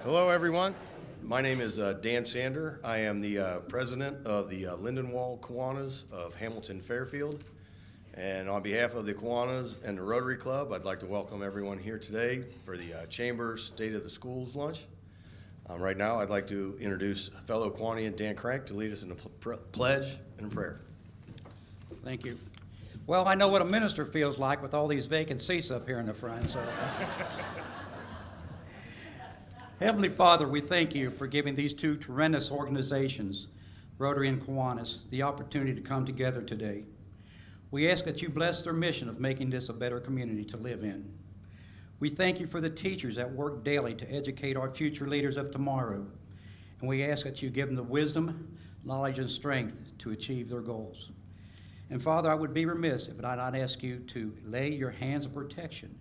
Hello, everyone. My name is Dan Sander. I am the president of the Lindenwold Kiwanis of Hamilton Fairfield. And on behalf of the Kiwanis and the Rotary Club, I'd like to welcome everyone here today for the Chamber State of the Schools lunch. Right now, I'd like to introduce fellow Kiwanian Dan Crank to lead us in the pledge and prayer. Thank you. Well, I know what a minister feels like with all these vacant seats up here in the front, so. Heavenly Father, we thank you for giving these two tremendous organizations, Rotary and Kiwanis, the opportunity to come together today. We ask that you bless their mission of making this a better community to live in. We thank you for the teachers that work daily to educate our future leaders of tomorrow. And we ask that you give them the wisdom, knowledge, and strength to achieve their goals. And Father, I would be remiss if I did not ask you to lay your hands of protection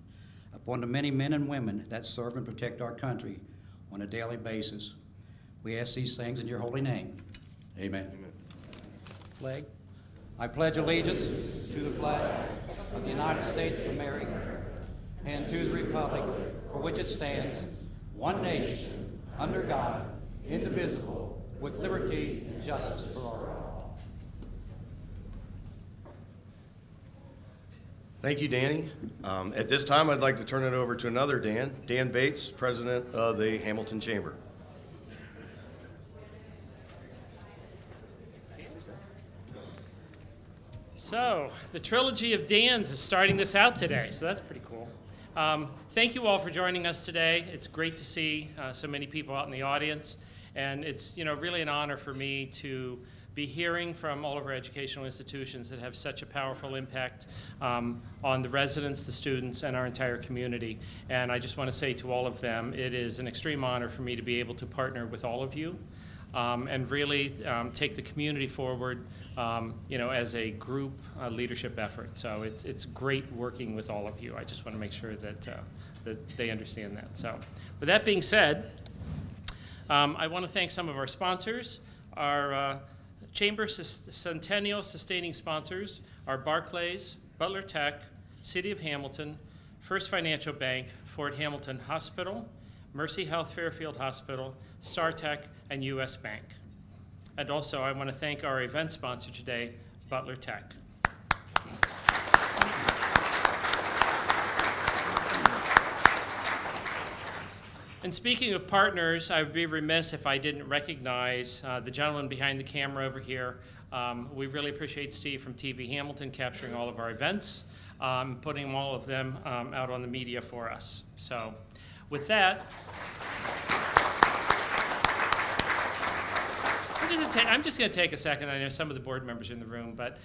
upon the many men and women that serve and protect our country on a daily basis. We ask these things in your holy name. Amen. Amen. Flag. I pledge allegiance to the flag of the United States of America and to the republic for which it stands, one nation, under God, indivisible, with liberty and justice for all. Thank you, Danny. At this time, I'd like to turn it over to another Dan, Dan Bates, president of the Hamilton Chamber. So, the trilogy of Dans is starting this out today, so that's pretty cool. Thank you all for joining us today. It's great to see so many people out in the audience, and it's really an honor for me to be hearing from all of our educational institutions that have such a powerful impact on the residents, the students, and our entire community. And I just want to say to all of them, it is an extreme honor for me to be able to partner with all of you and really take the community forward, as a group leadership effort. So it's great working with all of you. I just want to make sure that they understand that. So with that being said, I want to thank some of our sponsors. Our Chamber Centennial Sustaining Sponsors are Barclays, Butler Tech, City of Hamilton, First Financial Bank, Fort Hamilton Hospital, Mercy Health Fairfield Hospital, StarTech, and U.S. Bank. And also, I want to thank our event sponsor today, Butler Tech. And speaking of partners, I would be remiss if I didn't recognize the gentleman behind the camera over here. We really appreciate Steve from TV Hamilton capturing all of our events, putting all of them out on the media for us. So with that, I'm just going to take a second. I know some of the board members are in the room, but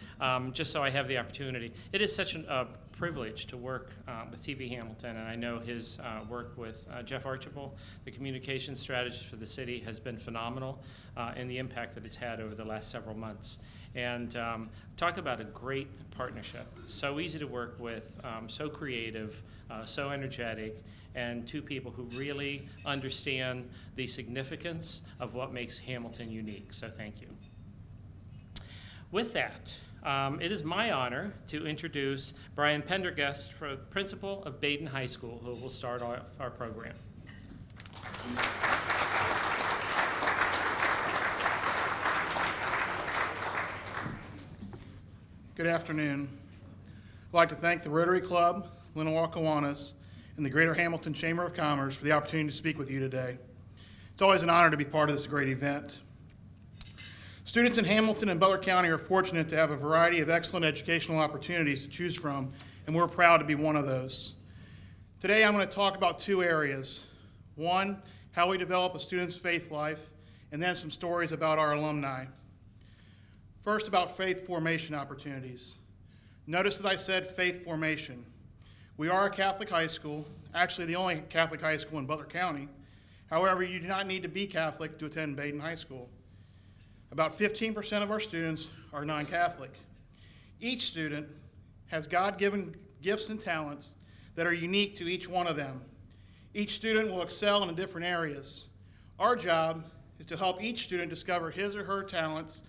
just so I have the opportunity. It is such a privilege to work with TV Hamilton, and I know his work with Jeff Archibald, the communications strategist for the city, has been phenomenal in the impact that it's had over the last several months. And talk about a great partnership. So easy to work with, so creative, so energetic, and two people who really understand the significance of what makes Hamilton unique. So thank you. With that, it is my honor to introduce Brian Pendergast, principal of Baden High School, who will start our program. Good afternoon. I'd like to thank the Rotary Club, Lindenwold Kiwanis, and the Greater Hamilton Chamber of Commerce for the opportunity to speak with you today. It's always an honor to be part of this great event. Students in Hamilton and Butler County are fortunate to have a variety of excellent educational opportunities to choose from, and we're proud to be one of those. Today I'm going to talk about two areas. One, how we develop a student's faith life, and then some stories about our alumni. First, about faith formation opportunities. Notice that I said faith formation. We are a Catholic high school, actually the only Catholic high school in Butler County. However, you do not need to be Catholic to attend Baden High School. About 15% of our students are non-Catholic. Each student has God-given gifts and talents that are unique to each one of them. Each student will excel in different areas. Our job is to help each student discover his or her talents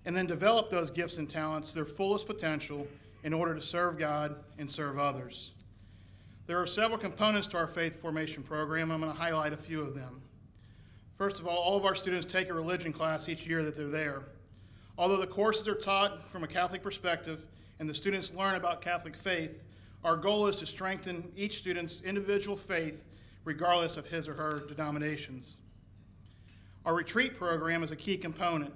and then develop those gifts and talents to their fullest potential in order to serve God and serve others. There are several components to our faith formation program. I'm going to highlight a few of them. First of all of our students take a religion class each year that they're there. Although the courses are taught from a Catholic perspective and the students learn about Catholic faith, our goal is to strengthen each student's individual faith regardless of his or her denominations. Our retreat program is a key component.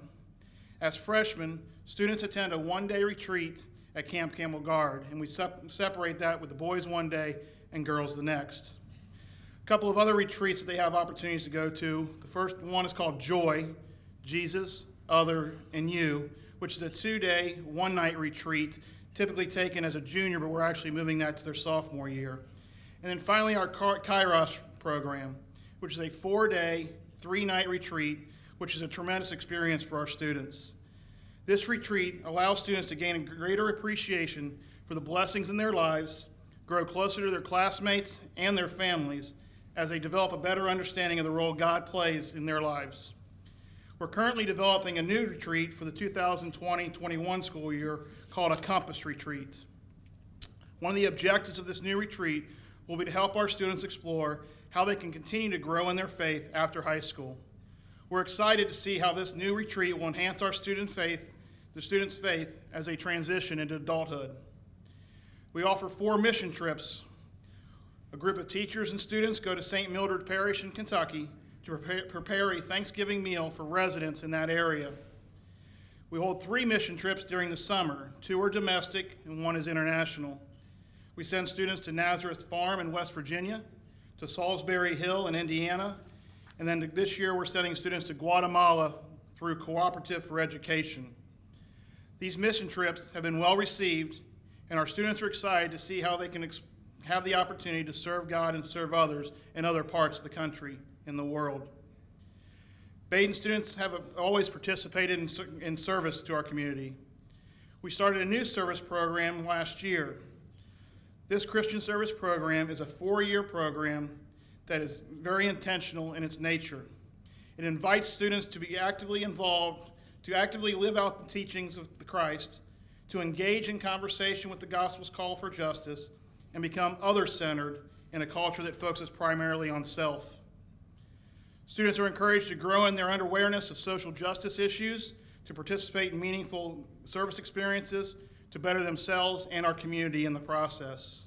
As freshmen, students attend a one-day retreat at Camp Camel Guard, and we separate that with the boys one day and girls the next. A couple of other retreats that they have opportunities to go to. The first one is called Joy, Jesus, Other, and You, which is a 2-day, one-night retreat, typically taken as a junior, but we're actually moving that to their sophomore year. And then finally, our Kairos program, which is a 4-day, 3-night retreat, which is a tremendous experience for our students. This retreat allows students to gain a greater appreciation for the blessings in their lives, grow closer to their classmates and their families as they develop a better understanding of the role God plays in their lives. We're currently developing a new retreat for the 2020-21 school year called a Compass Retreat. One of the objectives of this new retreat will be to help our students explore how they can continue to grow in their faith after high school. We're excited to see how this new retreat will enhance our students' faith as they transition into adulthood. We offer 4 mission trips. A group of teachers and students go to St. Mildred Parish in Kentucky to prepare a Thanksgiving meal for residents in that area. We hold 3 mission trips during the summer. 2 are domestic and 1 is international. We send students to Nazareth Farm in West Virginia, to Salisbury Hill in Indiana, and then this year we're sending students to Guatemala through Cooperative for Education. These mission trips have been well received, and our students are excited to see how they can have the opportunity to serve God and serve others in other parts of the country and the world. Baden students have always participated in service to our community. We started a new service program last year. This Christian service program is a 4-year program that is very intentional in its nature. It invites students to be actively involved, to actively live out the teachings of the Christ, to engage in conversation with the gospel's call for justice, and become other-centered in a culture that focuses primarily on self. Students are encouraged to grow in their awareness of social justice issues, to participate in meaningful service experiences, to better themselves and our community in the process.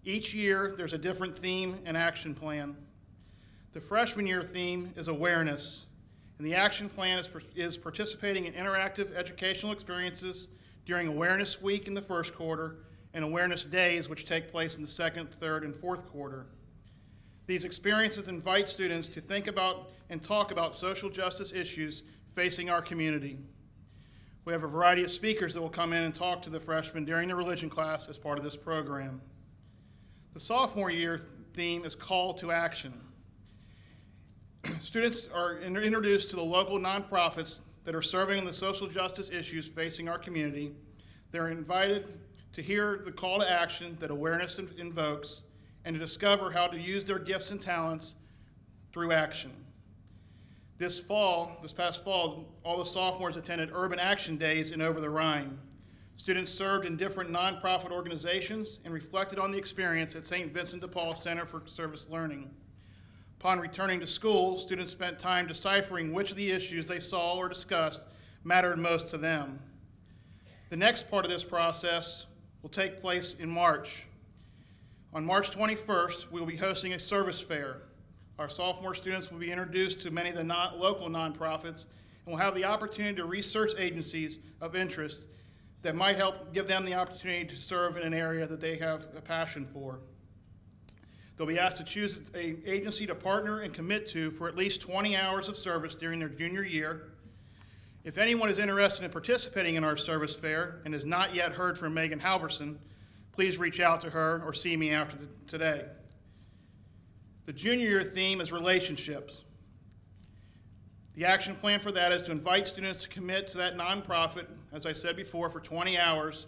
Each year, there's a different theme and action plan. The freshman year theme is awareness, and the action plan is participating in interactive educational experiences during Awareness Week in the first quarter and Awareness Days, which take place in the second, third, and fourth quarter. These experiences invite students to think about and talk about social justice issues facing our community. We have a variety of speakers that will come in and talk to the freshmen during the religion class as part of this program. The sophomore year theme is Call to Action. Students are introduced to the local nonprofits that are serving on the social justice issues facing our community. They're invited to hear the call to action that awareness invokes and to discover how to use their gifts and talents through action. This past fall, all the sophomores attended Urban Action Days in Over the Rhine. Students served in different nonprofit organizations and reflected on the experience at St. Vincent de Paul Center for Service Learning. Upon returning to school, students spent time deciphering which of the issues they saw or discussed mattered most to them. The next part of this process will take place in March. On March 21st, we will be hosting a service fair. Our sophomore students will be introduced to many of the local nonprofits and will have the opportunity to research agencies of interest that might help give them the opportunity to serve in an area that they have a passion for. They'll be asked to choose an agency to partner and commit to for at least 20 hours of service during their junior year. If anyone is interested in participating in our service fair and has not yet heard from Megan Halverson, please reach out to her or see me after today. The junior year theme is relationships. The action plan for that is to invite students to commit to that nonprofit, as I said before, for 20 hours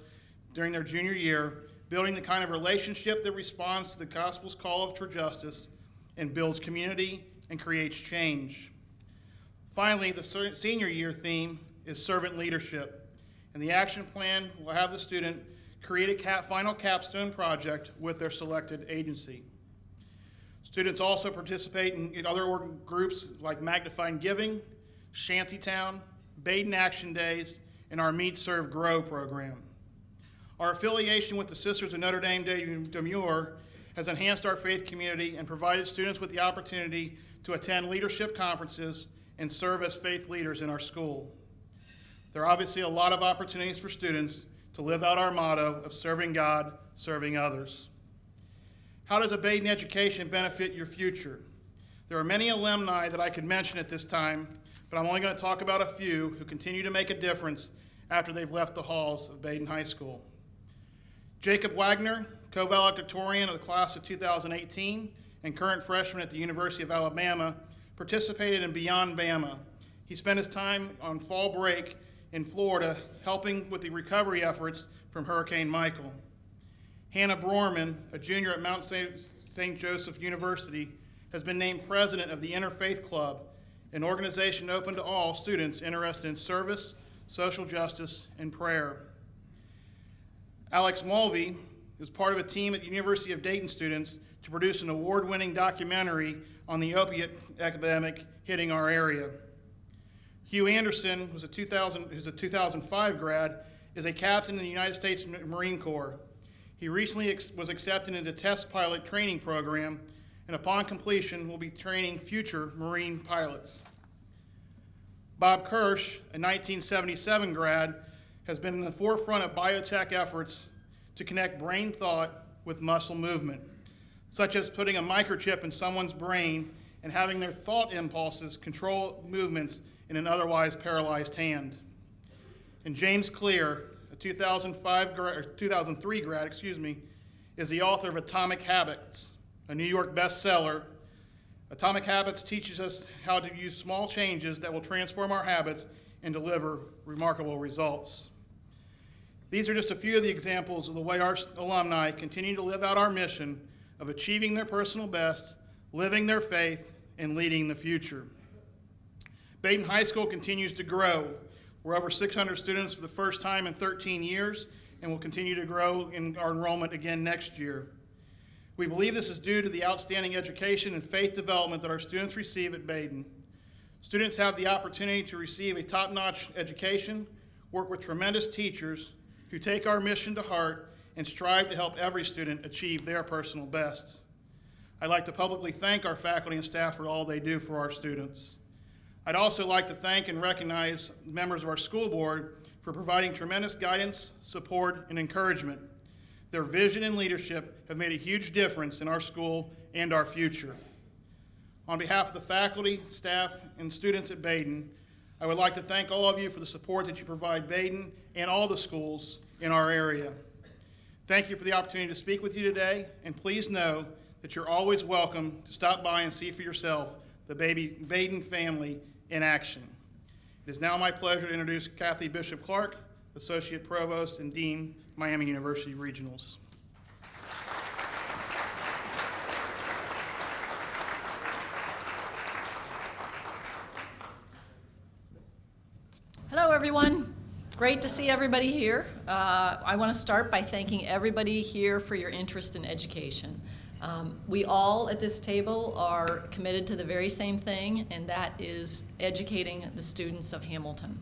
during their junior year, building the kind of relationship that responds to the gospel's call of true justice and builds community and creates change. Finally, the senior year theme is servant leadership, and the action plan will have the student create a final capstone project with their selected agency. Students also participate in other groups like Magnifying Giving, Shantytown, Baden Action Days, and our Meet, Serve, Grow program. Our affiliation with the Sisters of Notre Dame de Namur has enhanced our faith community and provided students with the opportunity to attend leadership conferences and serve as faith leaders in our school. There are obviously a lot of opportunities for students to live out our motto of serving God, serving others. How does a Baden education benefit your future? There are many alumni that I could mention at this time, but I'm only going to talk about a few who continue to make a difference after they've left the halls of Baden High School. Jacob Wagner, co-valedictorian of the class of 2018 and current freshman at the University of Alabama, participated in Beyond Bama. He spent his time on fall break in Florida helping with the recovery efforts from Hurricane Michael. Hannah Brorman, a junior at Mount St. Joseph University, has been named president of the Interfaith Club, an organization open to all students interested in service, social justice, and prayer. Alex Mulvey is part of a team at University of Dayton students to produce an award-winning documentary on the opiate epidemic hitting our area. Hugh Anderson, who's a 2005 grad, is a captain in the United States Marine Corps. He recently was accepted into the test pilot training program, and upon completion will be training future Marine pilots. Bob Kirsch, a 1977 grad, has been in the forefront of biotech efforts to connect brain thought with muscle movement, such as putting a microchip in someone's brain and having their thought impulses control movements in an otherwise paralyzed hand. And James Clear, a 2003 grad, is the author of Atomic Habits, a New York bestseller. Atomic Habits teaches us how to use small changes that will transform our habits and deliver remarkable results. These are just a few of the examples of the way our alumni continue to live out our mission of achieving their personal best, living their faith, and leading the future. Baden High School continues to grow. We're over 600 students for the first time in 13 years, and will continue to grow in our enrollment again next year. We believe this is due to the outstanding education and faith development that our students receive at Baden. Students have the opportunity to receive a top-notch education, work with tremendous teachers who take our mission to heart and strive to help every student achieve their personal best. I'd like to publicly thank our faculty and staff for all they do for our students. I'd also like to thank and recognize members of our school board for providing tremendous guidance, support, and encouragement. Their vision and leadership have made a huge difference in our school and our future. On behalf of the faculty, staff, and students at Baden, I would like to thank all of you for the support that you provide Baden and all the schools in our area. Thank you for the opportunity to speak with you today, and please know that you're always welcome to stop by and see for yourself the Baden family in action. It is now my pleasure to introduce Kathy Bishop Clark, Associate Provost and Dean, Miami University Regionals. Hello, everyone. Great to see everybody here. I want to start by thanking everybody here for your interest in education. We all at this table are committed to the very same thing, and that is educating the students of Hamilton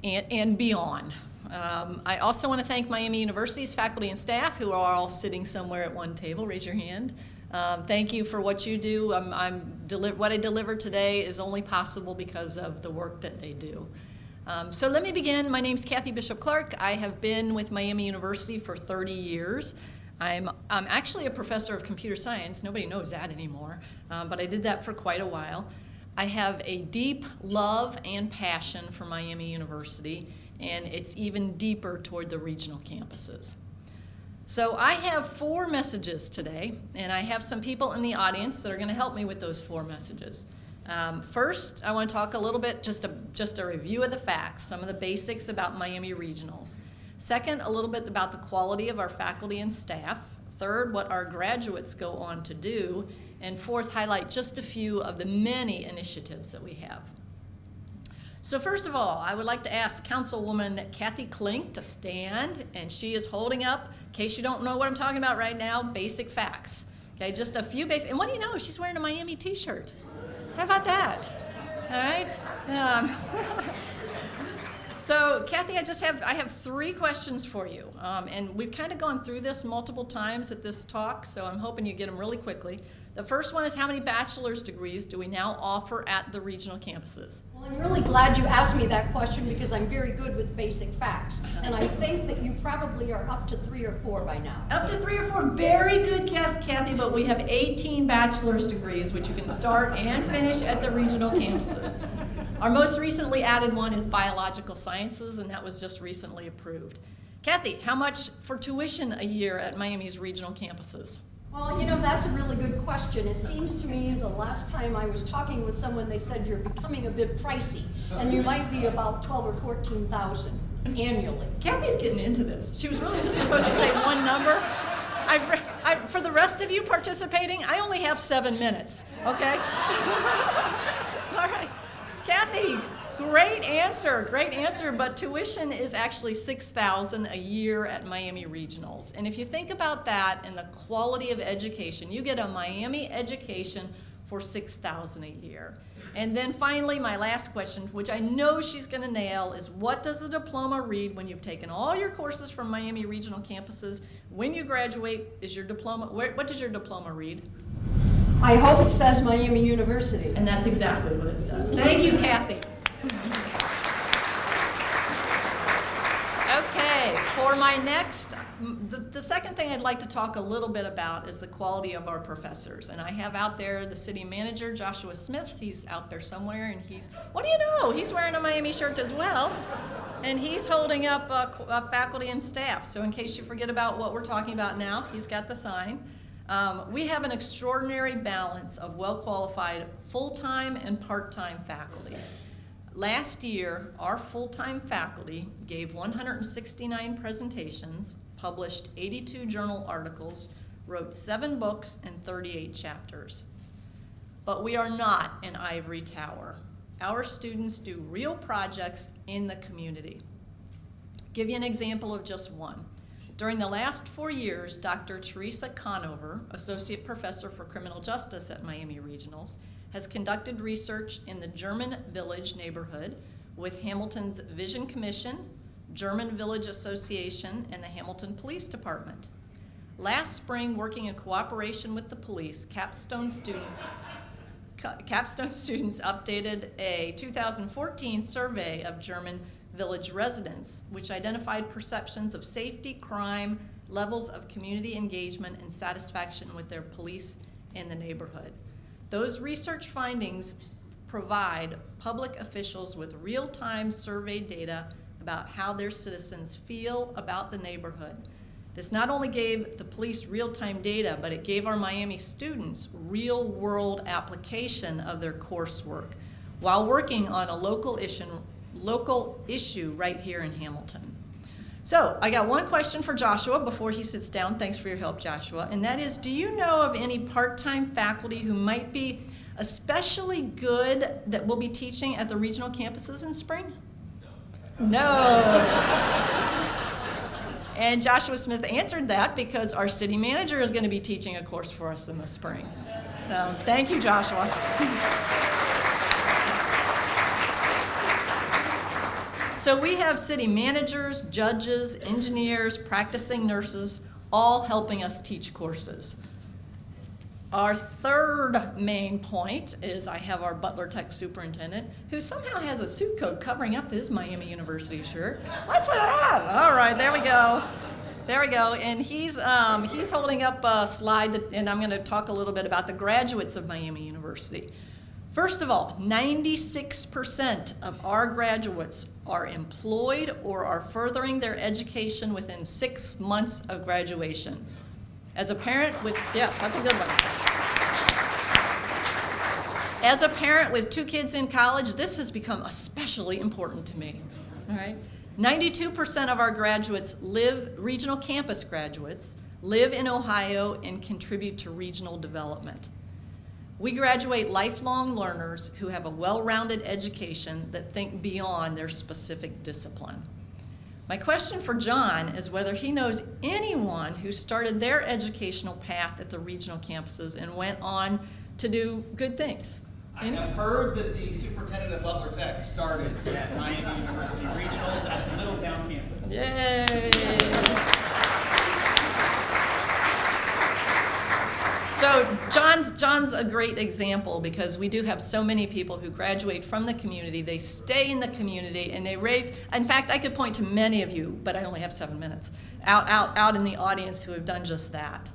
and beyond. I also want to thank Miami University's faculty and staff who are all sitting somewhere at one table. Raise your hand. Thank you for what you do. What I deliver today is only possible because of the work that they do. So let me begin. My name's Kathy Bishop Clark. I have been with Miami University for 30 years. I'm actually a professor of computer science. Nobody knows that anymore, but I did that for quite a while. I have a deep love and passion for Miami University, and it's even deeper toward the regional campuses. So I have 4 messages today, and I have some people in the audience that are going to help me with those 4 messages. First, I want to talk a little bit, just a review of the facts, some of the basics about Miami Regionals. Second, a little bit about the quality of our faculty and staff. Third, what our graduates go on to do. And fourth, highlight just a few of the many initiatives that we have. So first of all, I would like to ask Councilwoman Kathy Klink to stand, and she is holding up, in case you don't know what I'm talking about right now, basic facts. Okay, just a few basic, and what do you know? She's wearing a Miami t-shirt. How about that? All right. So, Kathy, I have 3 questions for you, and we've kind of gone through this multiple times at this talk, so I'm hoping you get them really quickly. The first one is, how many bachelor's degrees do we now offer at the regional campuses? Well, I'm really glad you asked me that question because I'm very good with basic facts. And I think that you probably are up to 3 or 4 by now. Up to 3 or 4, very good guess, Kathy, but we have 18 bachelor's degrees, which you can start and finish at the regional campuses. Our most recently added one is biological sciences, and that was just recently approved. Kathy, how much for tuition a year at Miami's regional campuses? Well, you know, that's a really good question. It seems to me the last time I was talking with someone, they said you're becoming a bit pricey, and you might be about 12 or 14,000 annually. Kathy's getting into this. She was really just supposed to say one number. For the rest of you participating, I only have 7 minutes, okay? All right. Kathy, great answer, but tuition is actually $6,000 a year at Miami Regionals. And if you think about that and the quality of education, you get a Miami education for $6,000 a year. And then finally, my last question, which I know she's going to nail, is what does a diploma read when you've taken all your courses from Miami Regional campuses? When you graduate, is your diploma, what does your diploma read? I hope it says Miami University. And that's exactly what it says. Thank you, Kathy. Okay, for my next, the second thing I'd like to talk a little bit about is the quality of our professors. And I have out there the city manager, Joshua Smith. He's out there somewhere, and what do you know? He's wearing a Miami shirt as well. And he's holding up faculty and staff. So in case you forget about what we're talking about now, he's got the sign. We have an extraordinary balance of well-qualified full-time and part-time faculty. Last year, our full-time faculty gave 169 presentations, published 82 journal articles, wrote 7 books and 38 chapters. But we are not an ivory tower. Our students do real projects in the community. Give you an example of just one. During the last 4 years, Dr. Teresa Conover, Associate Professor for Criminal Justice at Miami Regionals, has conducted research in the German Village neighborhood with Hamilton's Vision Commission, German Village Association, and the Hamilton Police Department. Last spring, working in cooperation with the police, Capstone students updated a 2014 survey of German Village residents, which identified perceptions of safety, crime, levels of community engagement, and satisfaction with their police in the neighborhood. Those research findings provide public officials with real-time survey data about how their citizens feel about the neighborhood. This not only gave the police real-time data, but it gave our Miami students real-world application of their coursework while working on a local issue right here in Hamilton. So I got one question for Joshua before he sits down. Thanks for your help, Joshua. And that is, do you know of any part-time faculty who might be especially good that will be teaching at the regional campuses in spring? No. And Joshua Smith answered that because our city manager is going to be teaching a course for us in the spring. So thank you, Joshua. So we have city managers, judges, engineers, practicing nurses, all helping us teach courses. Our third main point is I have our Butler Tech superintendent, who somehow has a suit coat covering up his Miami University shirt. What's with that? All right, there we go. There we go. And he's holding up a slide, and I'm going to talk a little bit about the graduates of Miami University. First of all, 96% of our graduates are employed or are furthering their education within 6 months of graduation. As a parent with, yes, that's a good one. As a parent with 2 kids in college, this has become especially important to me, all right? 92% of our graduates regional campus graduates, live in Ohio and contribute to regional development. We graduate lifelong learners who have a well-rounded education that think beyond their specific discipline. My question for John is whether he knows anyone who started their educational path at the regional campuses and went on to do good things. I have heard that the superintendent at Butler Tech started at Miami University Regionals at the Middletown campus. Yay! So John's a great example because we do have so many people who graduate from the community, they stay in the community, and they raise, in fact, I could point to many of you, but I only have 7 minutes, out in the audience who have done just that.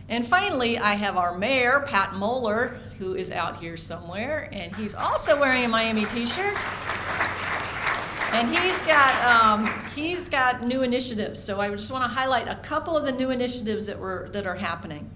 And finally, I have our mayor, Pat Moeller, who is out here somewhere, and he's also wearing a Miami t-shirt. And he's got new initiatives, so I just want to highlight a couple of the new initiatives that are happening.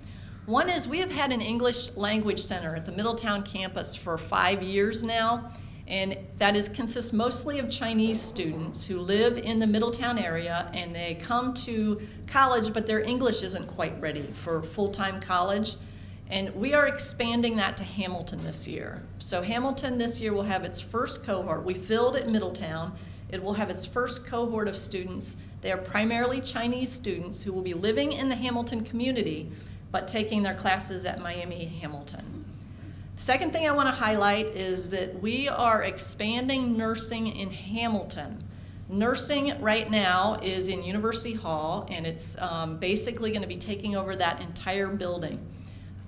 One is we have had an English language center at the Middletown campus for 5 years now, and that consists mostly of Chinese students who live in the Middletown area, and they come to college, but their English isn't quite ready for full-time college. And we are expanding that to Hamilton this year. So Hamilton this year will have its first cohort. We filled at Middletown. It will have its first cohort of students. They are primarily Chinese students who will be living in the Hamilton community, but taking their classes at Miami Hamilton. Second thing I want to highlight is that we are expanding nursing in Hamilton. Nursing right now is in University Hall, and it's basically going to be taking over that entire building.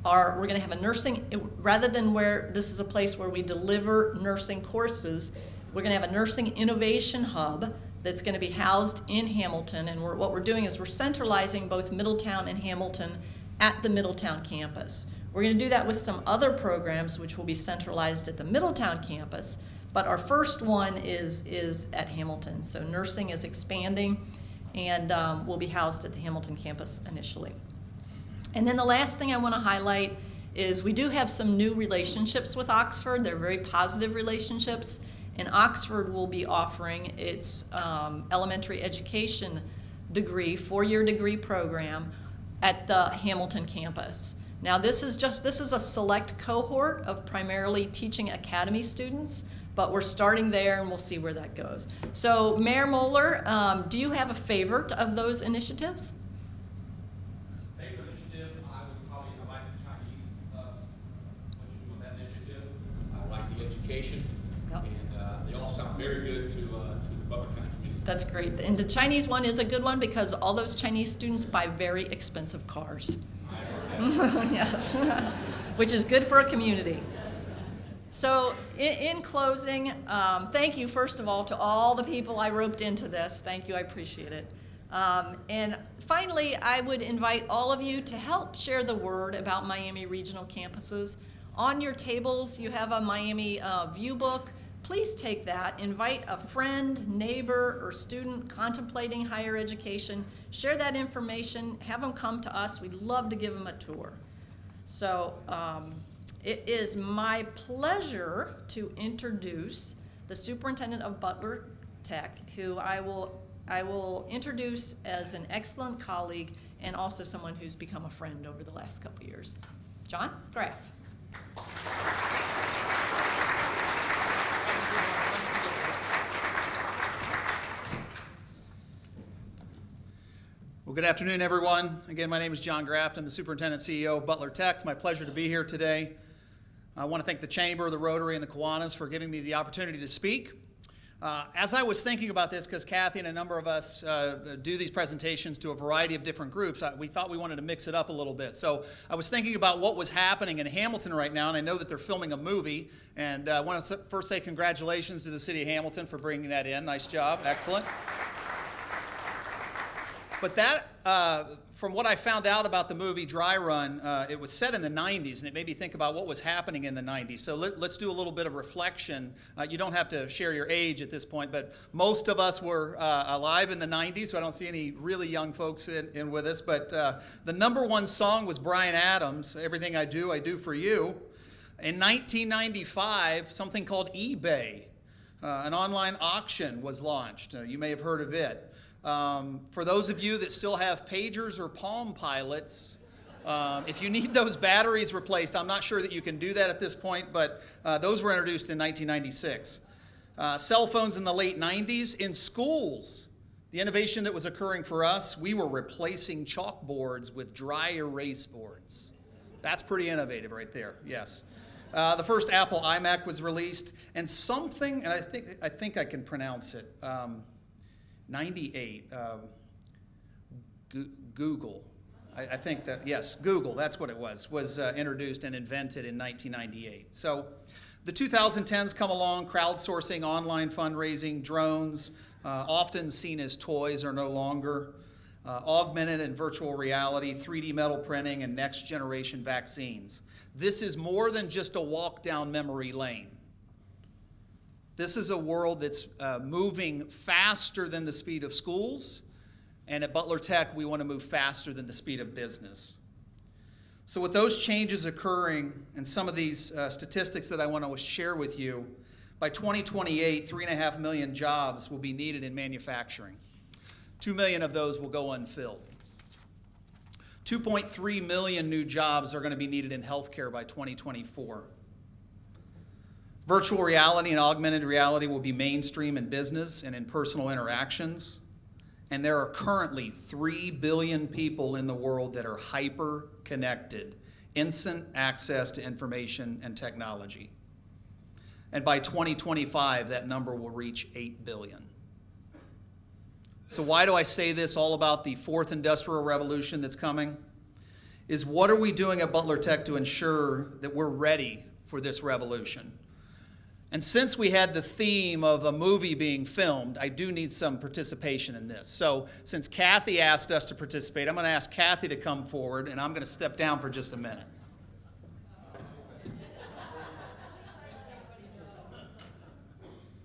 We're going to have a nursing, rather than where this is a place where we deliver nursing courses, we're going to have a nursing innovation hub that's going to be housed in Hamilton, and what we're doing is we're centralizing both Middletown and Hamilton at the Middletown campus. We're going to do that with some other programs which will be centralized at the Middletown campus, but our first one is at Hamilton. So nursing is expanding and will be housed at the Hamilton campus initially. And then the last thing I want to highlight is we do have some new relationships with Oxford. They're very positive relationships, and Oxford will be offering its elementary education degree, 4-year degree program at the Hamilton campus. Now this is a select cohort of primarily teaching academy students, but we're starting there and we'll see where that goes. So Mayor Moeller, do you have a favorite of those initiatives? Favorite initiative, I like the Chinese, what you do with that initiative. I like the education, Yep. and they all sound very good to the Butler County community. That's great. And the Chinese one is a good one because all those Chinese students buy very expensive cars. Yes, which is good for a community. So in closing, thank you, first of all, to all the people I roped into this. Thank you, I appreciate it. And finally, I would invite all of you to help share the word about Miami regional campuses. On your tables, you have a Miami view book. Please take that, invite a friend, neighbor, or student contemplating higher education. Share that information, have them come to us. We'd love to give them a tour. So it is my pleasure to introduce the superintendent of Butler Tech, who I will introduce as an excellent colleague and also someone who's become a friend over the last couple years. John Graff. Well, good afternoon, everyone. Again, my name is John Graft. I'm the superintendent CEO of Butler Tech. It's my pleasure to be here today. I want to thank the Chamber, the Rotary, and the Kiwanis for giving me the opportunity to speak. As I was thinking about this, because Kathy and a number of us do these presentations to a variety of different groups, we thought we wanted to mix it up a little bit. So I was thinking about what was happening in Hamilton right now, and I know that they're filming a movie. And I want to first say congratulations to the city of Hamilton for bringing that in. Nice job. Excellent. But that, from what I found out about the movie Dry Run, it was set in the 90s, and it made me think about what was happening in the 90s. So let's do a little bit of reflection. You don't have to share your age at this point, but most of us were alive in the 90s, so I don't see any really young folks in with us. But the #1 song was Bryan Adams, Everything I Do for You. In 1995, something called eBay, an online auction, was launched. You may have heard of it. For those of you that still have pagers or Palm Pilots, if you need those batteries replaced, I'm not sure that you can do that at this point, but those were introduced in 1996. Cell phones in the late 90s. In schools, The innovation that was occurring for us, we were replacing chalkboards with dry erase boards. That's pretty innovative right there, yes. The first Apple iMac was released, and something, and I think I can pronounce it, 98, Google. I think that, yes, Google, that's what it was introduced and invented in 1998. So the 2010s come along, crowdsourcing, online fundraising, drones, often seen as toys are no longer, augmented and virtual reality, 3D metal printing, and next generation vaccines. This is more than just a walk down memory lane. This is a world that's moving faster than the speed of schools, and at Butler Tech, we want to move faster than the speed of business. So with those changes occurring and some of these statistics that I want to share with you, by 2028, 3.5 million jobs will be needed in manufacturing. 2 million of those will go unfilled. 2.3 million new jobs are going to be needed in healthcare by 2024. Virtual reality and augmented reality will be mainstream in business and in personal interactions. And there are currently 3 billion people in the world that are hyper-connected, instant access to information and technology. And by 2025, that number will reach 8 billion. So why do I say this all about the fourth industrial revolution that's coming? Is what are we doing at Butler Tech to ensure that we're ready for this revolution? And since we had the theme of a movie being filmed, I do need some participation in this. So since Kathy asked us to participate, I'm going to ask Kathy to come forward, and I'm going to step down for just a minute.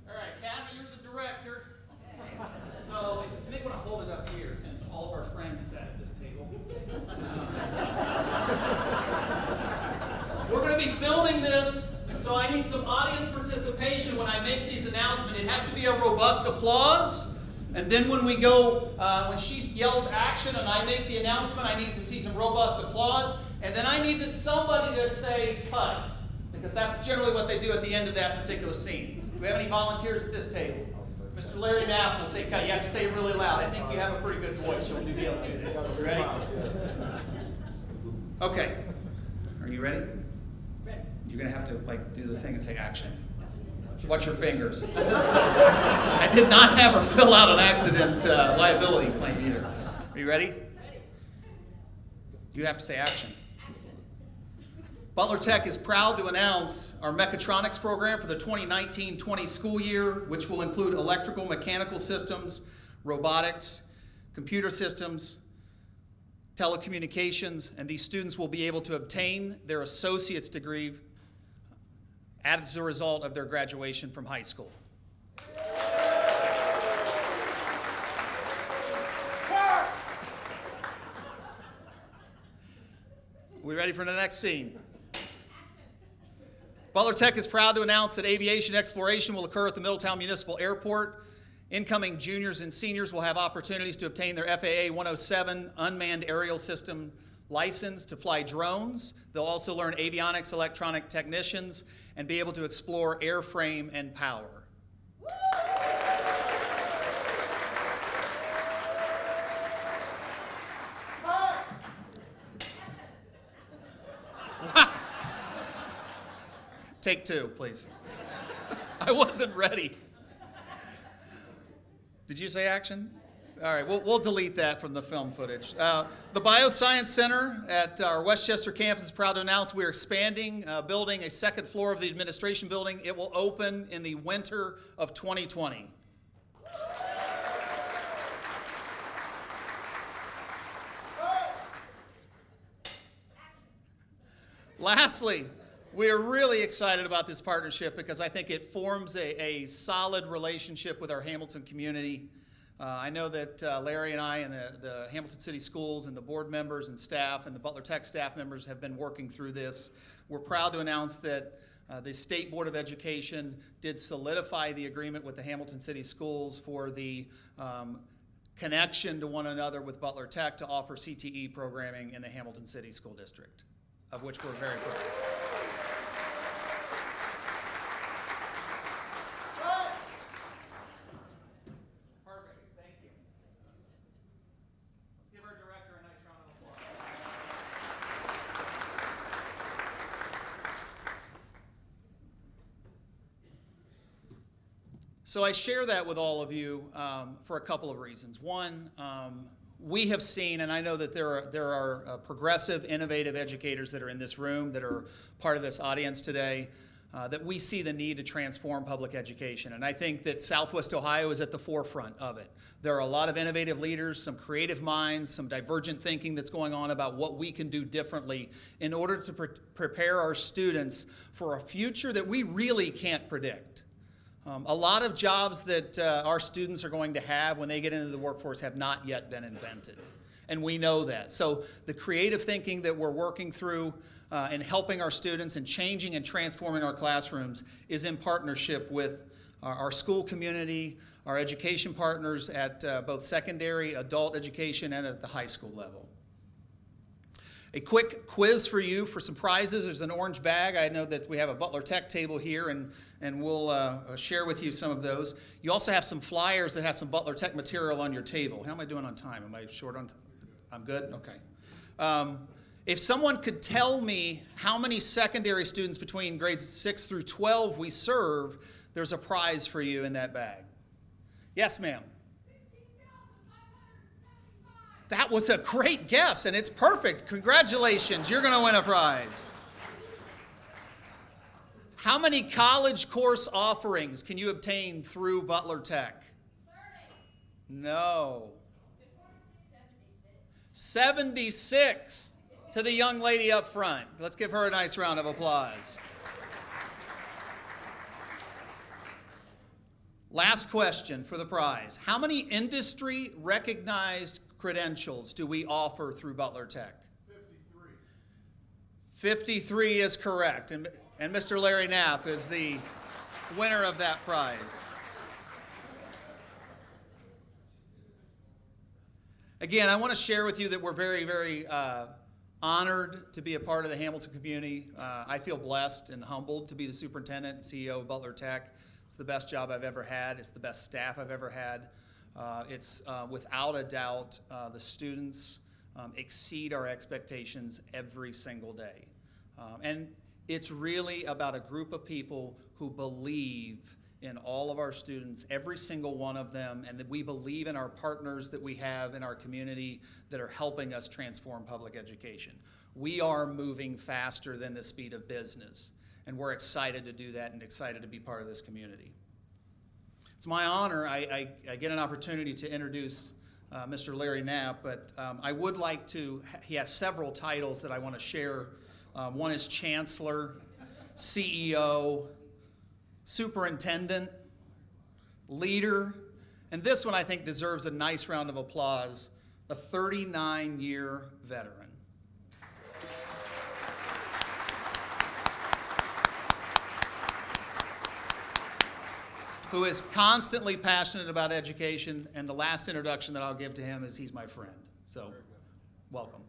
All right, Kathy, you're the director. So you may want to hold it up here since all of our friends sat at this table. We're going to be filming this. So I need some audience participation when I make these announcements. It has to be a robust applause. And then when we go, when she yells action and I make the announcement, I need to see some robust applause. And then I need somebody to say cut, because that's generally what they do at the end of that particular scene. Do we have any volunteers at this table? Mr. Larry Knapp will say cut. You have to say it really loud. I think you have a pretty good voice. You'll be able to do that. You ready? Okay. Are you ready? You're going to have to do the thing and say action. Watch your fingers. I did not have her fill out an accident liability claim either. Are you ready? You have to say action. Butler Tech is proud to announce our mechatronics program for the 2019-20 school year, which will include electrical, mechanical systems, robotics, computer systems, telecommunications, and these students will be able to obtain their associate's degree as a result of their graduation from high school. We ready for the next scene? Butler Tech is proud to announce that aviation exploration will occur at the Middletown Municipal Airport. Incoming juniors and seniors will have opportunities to obtain their FAA 107 unmanned aerial system license to fly drones. They'll also learn avionics, electronic technicians, and be able to explore airframe and power. Take two, please. I wasn't ready. Did you say action? All right, we'll delete that from the film footage. The Bioscience Center at our Westchester campus is proud to announce we are expanding, building a second floor of the administration building. It will open in the winter of 2020. Lastly, we are really excited about this partnership because I think it forms a solid relationship with our Hamilton community. I know that Larry and I and the Hamilton City Schools and the board members and staff and the Butler Tech staff members have been working through this. We're proud to announce that the State Board of Education did solidify the agreement with the Hamilton City Schools for the connection to one another with Butler Tech to offer CTE programming in the Hamilton City School District, of which we're very proud. So I share that with all of you for a couple of reasons. One, we have seen, and I know that there are progressive, innovative educators that are in this room that are part of this audience today, that we see the need to transform public education. And I think that Southwest Ohio is at the forefront of it. There are a lot of innovative leaders, some creative minds, some divergent thinking that's going on about what we can do differently in order to prepare our students for a future that we really can't predict. A lot of jobs that our students are going to have when they get into the workforce have not yet been invented. And we know that. So the creative thinking that we're working through and helping our students and changing and transforming our classrooms is in partnership with our school community, our education partners at both secondary, adult education, and at the high school level. A quick quiz for you for some prizes. There's an orange bag. I know that we have a Butler Tech table here, and we'll share with you some of those. You also have some flyers that have some Butler Tech material on your table. How am I doing on time? Am I short on time? I'm good? Okay. If someone could tell me how many secondary students between grades 6 through 12 we serve, there's a prize for you in that bag. Yes, ma'am. That was a great guess, and it's perfect. Congratulations, you're going to win a prize. How many college course offerings can you obtain through Butler Tech? 30. No. 76 to the young lady up front. Let's give her a nice round of applause. Last question for the prize. How many industry-recognized credentials do we offer through Butler Tech? 53. 53 is correct, and Mr. Larry Knapp is the winner of that prize. Again, I want to share with you that we're very, very honored to be a part of the Hamilton community. I feel blessed and humbled to be the superintendent and CEO of Butler Tech. It's the best job I've ever had. It's the best staff I've ever had. It's without a doubt, the students exceed our expectations every single day. And it's really about a group of people who believe in all of our students, every single one of them, and that we believe in our partners that we have in our community that are helping us transform public education. We are moving faster than the speed of business, and we're excited to do that and excited to be part of this community. It's my honor, I get an opportunity to introduce Mr. Larry Knapp, but I would like to, he has several titles that I want to share. One is Chancellor, CEO, Superintendent, Leader, and this one I think deserves a nice round of applause, a 39-year veteran. Who is constantly passionate about education, and the last introduction that I'll give to him is he's my friend. So, welcome.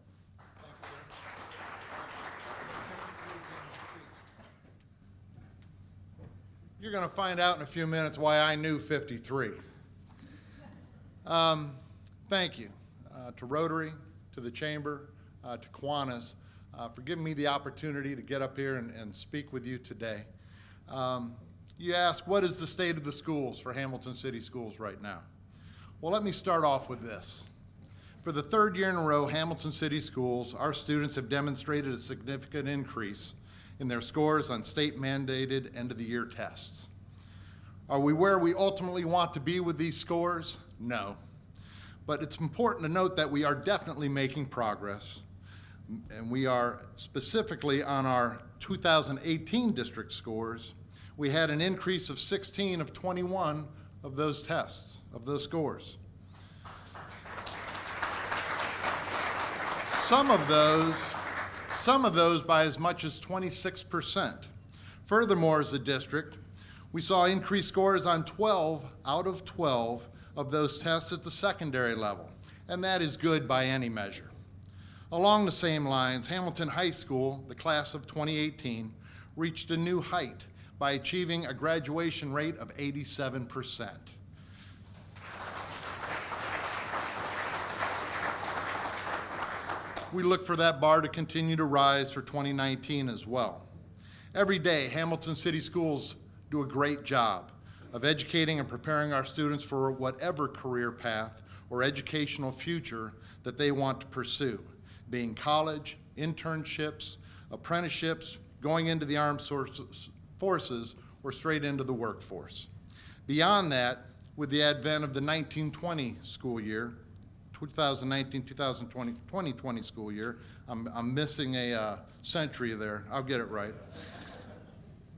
You're going to find out in a few minutes why I knew 53. Thank you to Rotary, to the Chamber, to Kiwanis for giving me the opportunity to get up here and speak with you today. You ask, what is the state of the schools for Hamilton City Schools right now? Well, let me start off with this. For the third year in a row, Hamilton City Schools, our students have demonstrated a significant increase in their scores on state-mandated end-of-the-year tests. Are we where we ultimately want to be with these scores? No. But it's important to note that we are definitely making progress, and we are specifically on our 2018 district scores. We had an increase of 16 of 21 of those tests, of those scores. Some of those by as much as 26%. Furthermore, as a district, we saw increased scores on 12 out of 12 of those tests at the secondary level, and that is good by any measure. Along the same lines, Hamilton High School, the class of 2018, reached a new height by achieving a graduation rate of 87%. We look for that bar to continue to rise for 2019 as well. Every day, Hamilton City Schools do a great job of educating and preparing our students for whatever career path or educational future that they want to pursue, being college, internships, apprenticeships, going into the armed forces, or straight into the workforce. Beyond that, with the advent of the 1920 school year, 2019-2020 school year, I'm missing a century there, I'll get it right,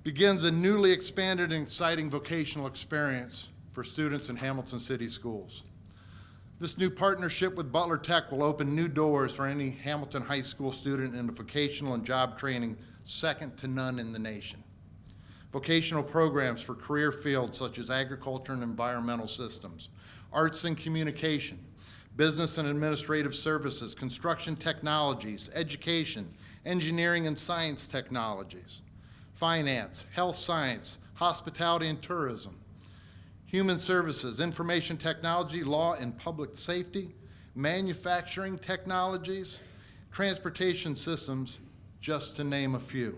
begins a newly expanded and exciting vocational experience for students in Hamilton City Schools. This new partnership with Butler Tech will open new doors for any Hamilton High School student in vocational and job training second to none in the nation. Vocational programs for career fields such as agriculture and environmental systems, arts and communication, business and administrative services, construction technologies, education, engineering and science technologies, finance, health science, hospitality and tourism, human services, information technology, law and public safety, manufacturing technologies, transportation systems, just to name a few.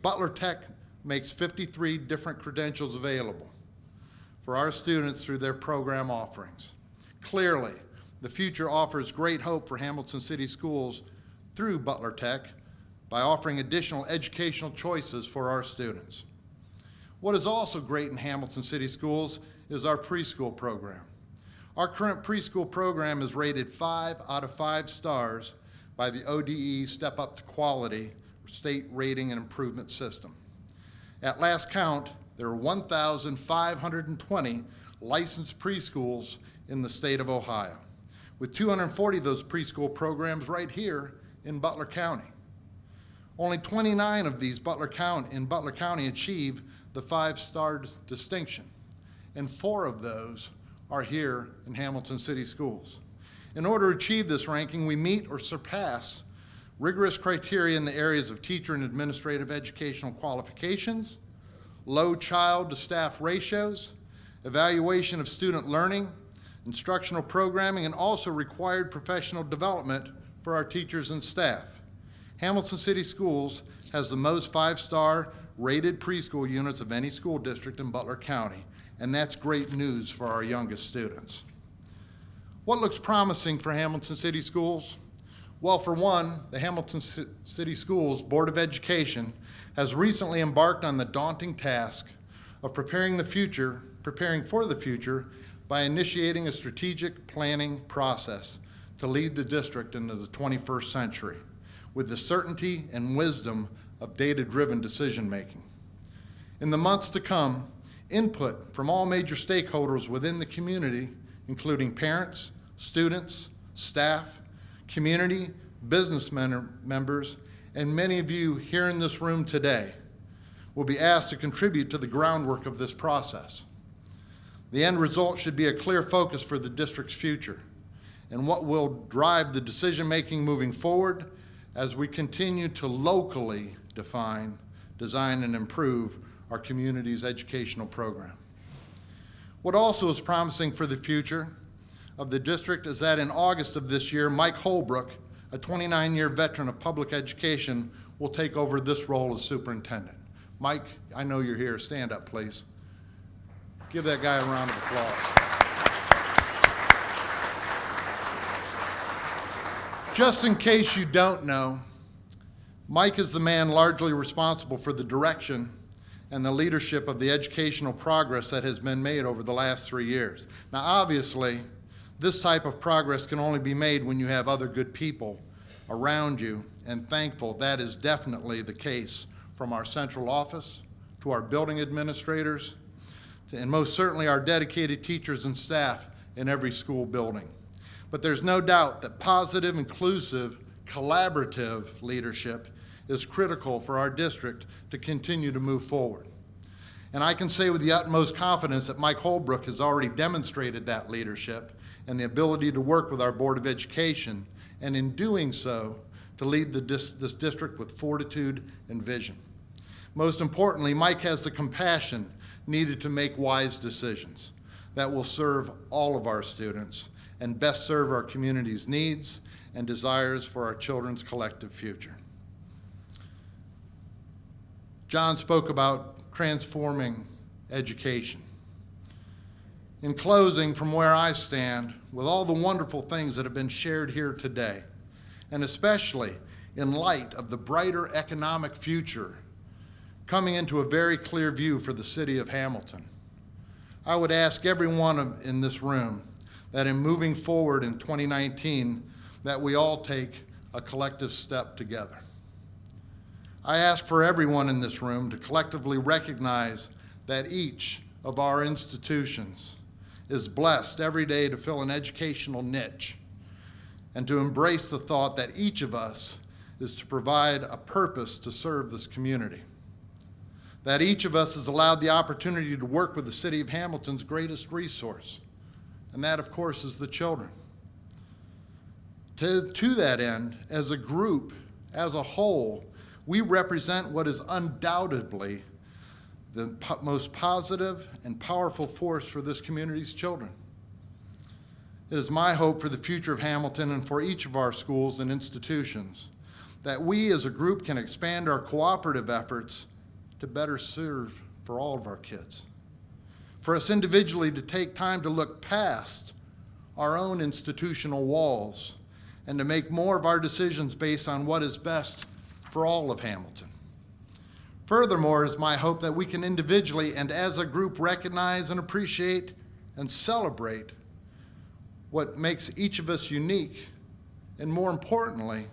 Butler Tech makes 53 different credentials available for our students through their program offerings. Clearly, the future offers great hope for Hamilton City Schools through Butler Tech by offering additional educational choices for our students. What is also great in Hamilton City Schools is our preschool program. Our current preschool program is rated 5 out of 5 stars by the ODE Step Up to Quality State Rating and Improvement System. At last count, there are 1,520 licensed preschools in the state of Ohio, with 240 of those preschool programs right here in Butler County. Only 29 of these in Butler County achieve the 5-star distinction, and 4 of those are here in Hamilton City Schools. In order to achieve this ranking, we meet or surpass rigorous criteria in the areas of teacher and administrative educational qualifications, low child to staff ratios, evaluation of student learning, instructional programming, and also required professional development for our teachers and staff. Hamilton City Schools has the most 5-star rated preschool units of any school district in Butler County, and that's great news for our youngest students. What looks promising for Hamilton City Schools? Well, for one, the Hamilton City Schools Board of Education has recently embarked on the daunting task of preparing for the future by initiating a strategic planning process to lead the district into the 21st century with the certainty and wisdom of data-driven decision-making. In the months to come, input from all major stakeholders within the community, including parents, students, staff, community, business members, and many of you here in this room today, will be asked to contribute to the groundwork of this process. The end result should be a clear focus for the district's future and what will drive the decision-making moving forward as we continue to locally define, design, and improve our community's educational program. What also is promising for the future of the district is that in August of this year, Mike Holbrook, a 29-year veteran of public education, will take over this role as superintendent. Mike, I know you're here. Stand up, please. Give that guy a round of applause. Just in case you don't know, Mike is the man largely responsible for the direction and the leadership of the educational progress that has been made over the last 3 years. Now, obviously, this type of progress can only be made when you have other good people around you, and thankful that is definitely the case from our central office to our building administrators, and most certainly our dedicated teachers and staff in every school building. But there's no doubt that positive, inclusive, collaborative leadership is critical for our district to continue to move forward. And I can say with the utmost confidence that Mike Holbrook has already demonstrated that leadership and the ability to work with our Board of Education, and in doing so, to lead this district with fortitude and vision. Most importantly, Mike has the compassion needed to make wise decisions that will serve all of our students and best serve our community's needs and desires for our children's collective future. John spoke about transforming education. In closing, from where I stand, with all the wonderful things that have been shared here today, and especially in light of the brighter economic future coming into a very clear view for the city of Hamilton, I would ask everyone in this room that in moving forward in 2019, that we all take a collective step together. I ask for everyone in this room to collectively recognize that each of our institutions is blessed every day to fill an educational niche, and to embrace the thought that each of us is to provide a purpose to serve this community. That each of us is allowed the opportunity to work with the city of Hamilton's greatest resource, and that, of course, is the children. To that end, as a group, as a whole, we represent what is undoubtedly the most positive and powerful force for this community's children. It is my hope for the future of Hamilton and for each of our schools and institutions that we as a group can expand our cooperative efforts to better serve for all of our kids. For us individually to take time to look past our own institutional walls and to make more of our decisions based on what is best for all of Hamilton. Furthermore, it is my hope that we can individually and as a group recognize and appreciate and celebrate what makes each of us unique, and more importantly,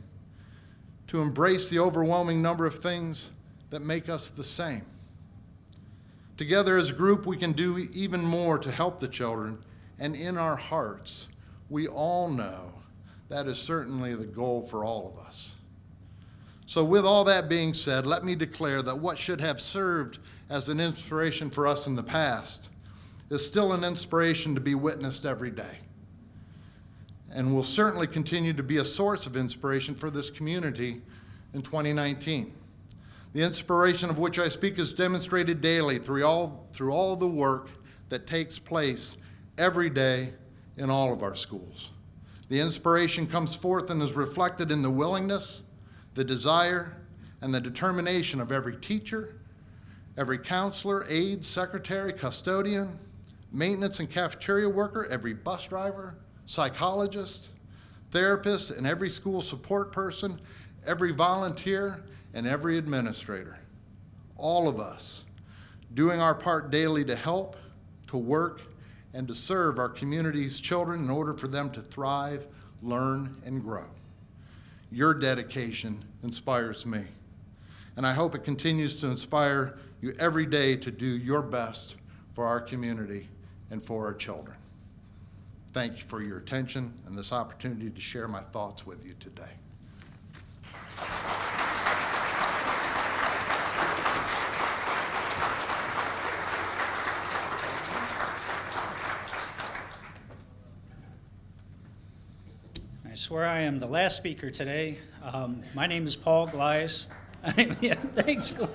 to embrace the overwhelming number of things that make us the same. Together as a group, we can do even more to help the children, and in our hearts, we all know that is certainly the goal for all of us. So with all that being said, let me declare that what should have served as an inspiration for us in the past is still an inspiration to be witnessed every day, and will certainly continue to be a source of inspiration for this community in 2019. The inspiration of which I speak is demonstrated daily through all the work that takes place every day in all of our schools. The inspiration comes forth and is reflected in the willingness, the desire, and the determination of every teacher, every counselor, aide, secretary, custodian, maintenance and cafeteria worker, every bus driver, psychologist, therapist, and every school support person, every volunteer, and every administrator. All of us doing our part daily to help, to work, and to serve our community's children in order for them to thrive, learn, and grow. Your dedication inspires me, and I hope it continues to inspire you every day to do your best for our community and for our children. Thank you for your attention and this opportunity to share my thoughts with you today. I swear I am the last speaker today. My name is Paul Gleis. Yeah, thanks, Glenn.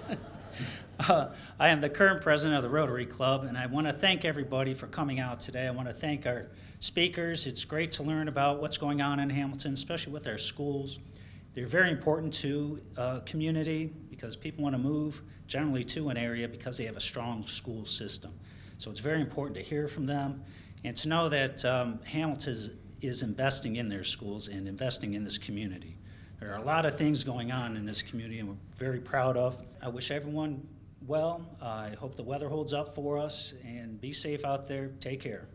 I am the current president of the Rotary Club, and I want to thank everybody for coming out today. I want to thank our speakers. It's great to learn about what's going on in Hamilton, especially with our schools. They're very important to community because people want to move generally to an area because they have a strong school system. So it's very important to hear from them and to know that Hamilton is investing in their schools and investing in this community. There are a lot of things going on in this community and we're very proud of. I wish everyone well. I hope the weather holds up for us, and be safe out there. Take care.